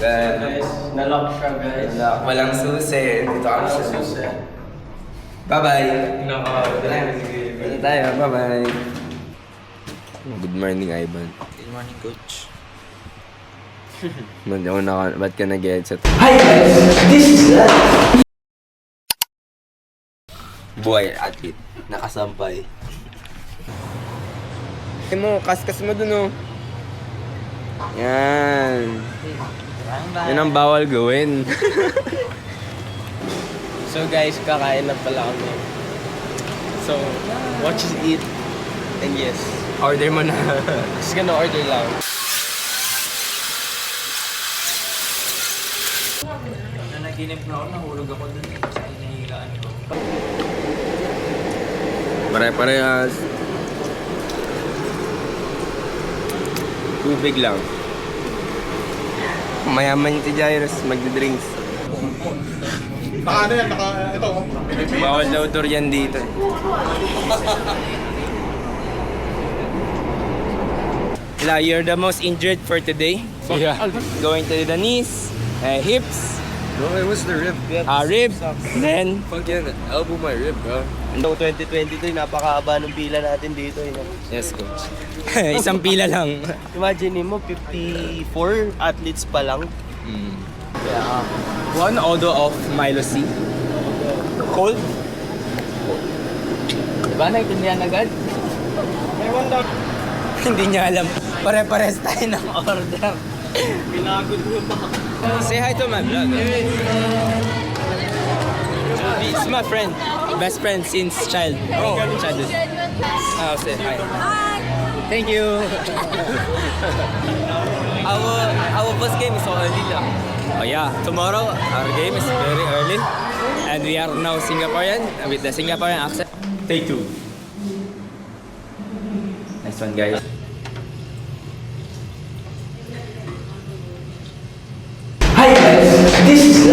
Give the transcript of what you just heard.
Guys, nalock siya guys. Walang susi. Dito ang susi. Bye-bye. Dito tayo. Bye-bye. Good morning, Ivan. Good morning, Coach. Ba't ka nag-headset? Hi guys, this is Buhay athlete. Nakasampay. Kaskas mo dun, oh. Yan. Yan ang bawal gawin. So guys, kakain na pala kami. So, watch us eat. And yes, Order mo na. just gonna order lang. Nanaginip na ako, nahulog ako dun sa hinihigaan ko. Pare-parehas. Tubig lang. Mayaman si Jairus, magdi-drinks. Naka ano yan, ito. Bawal daw durian dito. You're the most injured for today. Yeah. Going to the knees, hips, No, it was the rib. rib, then Fucking elbow my rib, bro. No, 2023, napakahaba ng pila natin dito. yes, coach. Isang pila lang. Imagine mo, 54 athletes pa lang. One auto of Milo C. Cold. Diba, naiintindihan agad? Hindi niya alam. Pare-pares tayo ng order. Pinagod mo pa. Say hi to my vlog. He's my friend. Best friend since childhood. I'll say hi. Thank you. Our first game is so early lang. Oh yeah, tomorrow our game is very early. And we are now Singaporean with the Singaporean accent. Take 2. Nice one, guys. Hi guys, this is